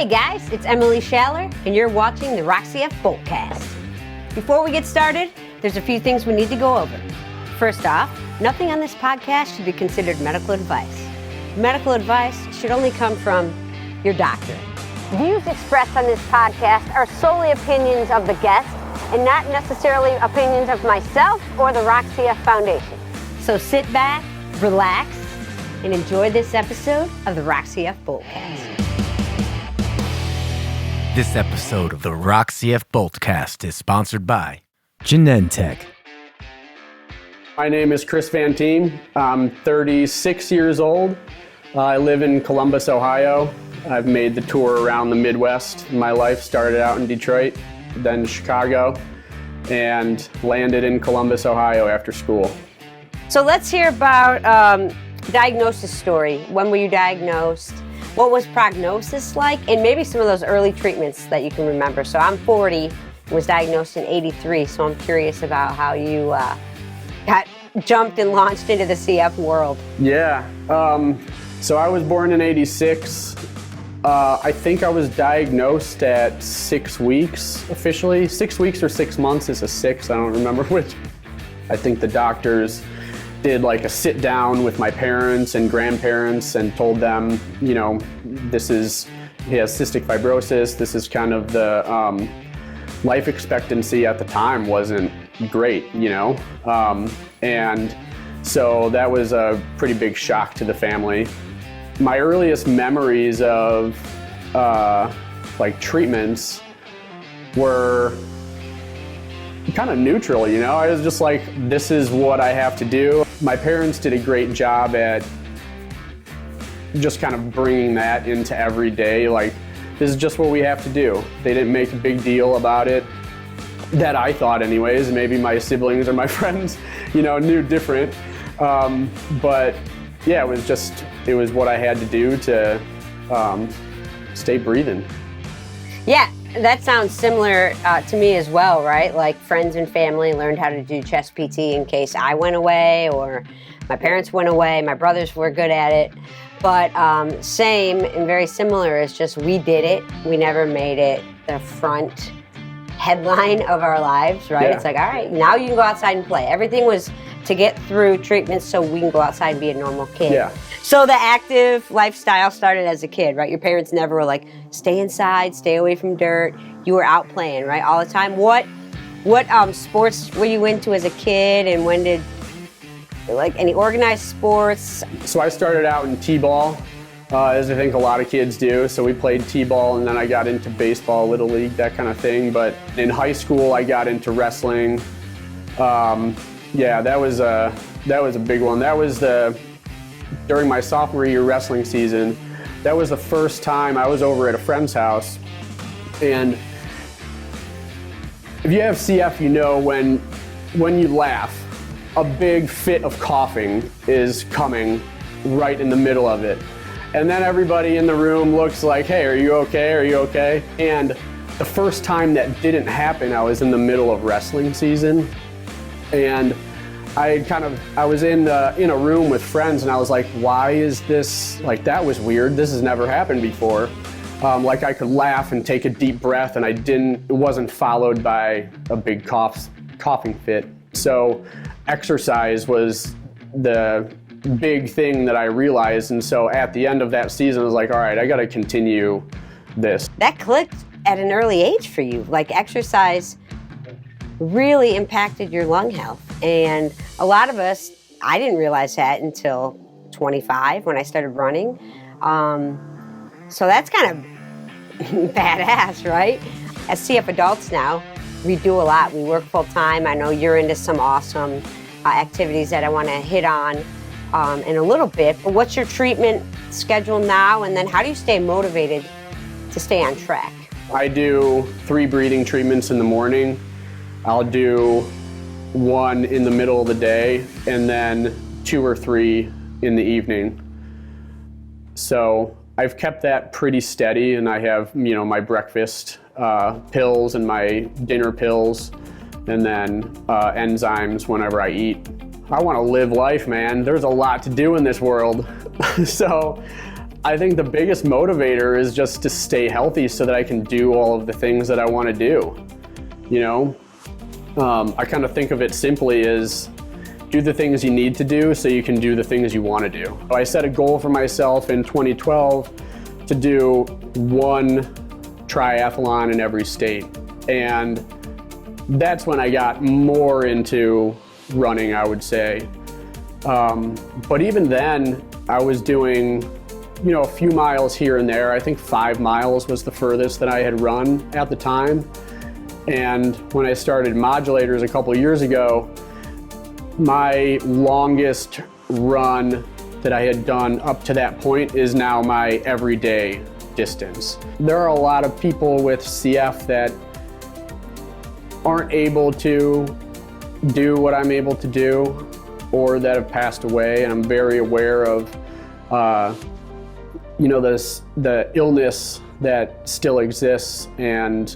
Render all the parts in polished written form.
Hey guys, it's Emily Schaller, and you're watching the RoxCF Boltcast. Before we get started, there's a few things we need to go over. First off, nothing on this podcast should be considered medical advice. Medical advice should only come from your doctor. Views expressed on this podcast are solely opinions of the guest and not necessarily opinions of myself or the RoxCF Foundation. So sit back, relax, and enjoy this episode of the RoxCF Boltcast. This episode of the RoxCF Boltcast is sponsored by Genentech. My name is Chris Van Tiem. I'm 36 years old. I live in Columbus, Ohio. I've made the tour around the Midwest. My life started out in Detroit, then Chicago, and landed in Columbus, Ohio after school. So let's hear about diagnosis story. When were you diagnosed? What was prognosis like? And maybe some of those early treatments that you can remember. So I'm 40, was diagnosed in 83, so I'm curious about how you got jumped and launched into the CF world. Yeah, so I was born in 86. I think I was diagnosed at 6 weeks officially. 6 weeks or 6 months is a 6, I don't remember which. I think the doctors did like a sit down with my parents and grandparents and told them, you know, he has cystic fibrosis. This is kind of the life expectancy at the time wasn't great, you know? And so that was a pretty big shock to the family. My earliest memories of like treatments were kind of neutral, you know? I was just like, this is what I have to do. My parents did a great job at just kind of bringing that into every day. Like, this is just what we have to do. They didn't make a big deal about it, that I thought anyways. Maybe my siblings or my friends, you know, knew different. But yeah, it was what I had to do to stay breathing. Yeah, that sounds similar to me as well, right? Like friends and family learned how to do chest PT in case I went away or my parents went away. My brothers were good at it. But same and very similar is just we did it. We never made it the front headline of our lives, right? Yeah. It's like, all right, now you can go outside and play. Everything was to get through treatments so we can go outside and be a normal kid. Yeah. So the active lifestyle started as a kid, right? Your parents never were like, stay inside, stay away from dirt. You were out playing, right, all the time. What sports were you into as a kid, and when did, like, any organized sports? So I started out in t-ball, as I think a lot of kids do. So we played t-ball, and then I got into baseball, little league, that kind of thing. But in high school, I got into wrestling. Yeah, that was a big one. That was during my sophomore year wrestling season. That was the first time I was over at a friend's house. And if you have CF, you know when you laugh, a big fit of coughing is coming right in the middle of it. And then everybody in the room looks like, hey, are you okay? Are you okay? And the first time that didn't happen, I was in the middle of wrestling season. And I was in a room with friends, and I was like, why is this, like, that was weird. This has never happened before. Like, I could laugh and take a deep breath, and it wasn't followed by a big coughing fit. So exercise was the big thing that I realized. And so at the end of that season, I was like, all right, I got to continue this. That clicked at an early age for you. Like, exercise really impacted your lung health. And a lot of us, I didn't realize that until 25 when I started running. So that's kind of badass, right? As CF adults now, we do a lot. We work full time. I know you're into some awesome activities that I want to hit on in a little bit. But what's your treatment schedule now? And then how do you stay motivated to stay on track? I do 3 breathing treatments in the morning. I'll do 1 in the middle of the day, and then 2 or 3 in the evening. So I've kept that pretty steady, and I have, you know, my breakfast pills and my dinner pills, and then enzymes whenever I eat. I want to live life, man. There's a lot to do in this world. So I think the biggest motivator is just to stay healthy so that I can do all of the things that I want to do. You know, I kind of think of it simply as do the things you need to do so you can do the things you want to do. I set a goal for myself in 2012 to do 1 triathlon in every state. And that's when I got more into running, I would say. But even then, I was doing, you know, a few miles here and there. I think 5 miles was the furthest that I had run at the time. And when I started modulators a couple years ago, my longest run that I had done up to that point is now my everyday distance. There are a lot of people with CF that aren't able to do what I'm able to do, or that have passed away, and I'm very aware of you know, the illness that still exists and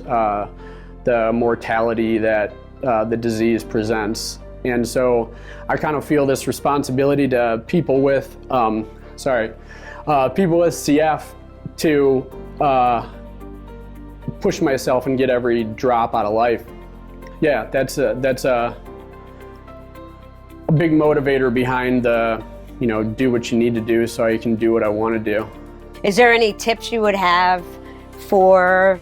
the mortality that the disease presents. And so I kind of feel this responsibility to people with people with CF to push myself and get every drop out of life. Yeah, that's a big motivator behind the, you know, do what you need to do so I can do what I want to do. Is there any tips you would have for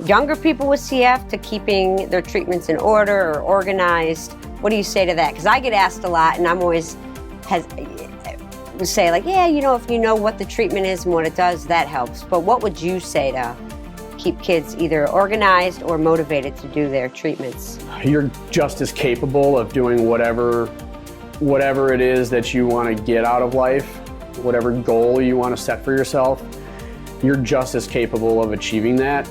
younger people with CF to keeping their treatments in order or organized? What do you say to that? Because I get asked a lot, and I'm always say like, yeah, you know, if you know what the treatment is and what it does, that helps. But what would you say to keep kids either organized or motivated to do their treatments? You're just as capable of doing whatever it is that you want to get out of life, whatever goal you want to set for yourself. You're just as capable of achieving that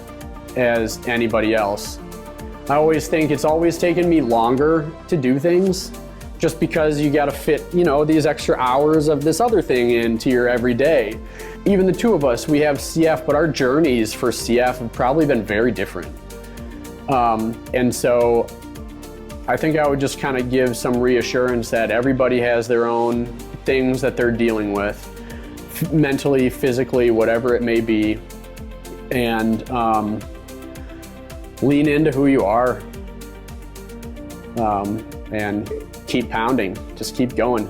as anybody else. I always think it's always taken me longer to do things just because you got to fit, you know, these extra hours of this other thing into your everyday. Even the two of us, we have CF, but our journeys for CF have probably been very different. And so I think I would just kind of give some reassurance that everybody has their own things that they're dealing with, mentally, physically, whatever it may be. And lean into who you are and keep pounding, just keep going.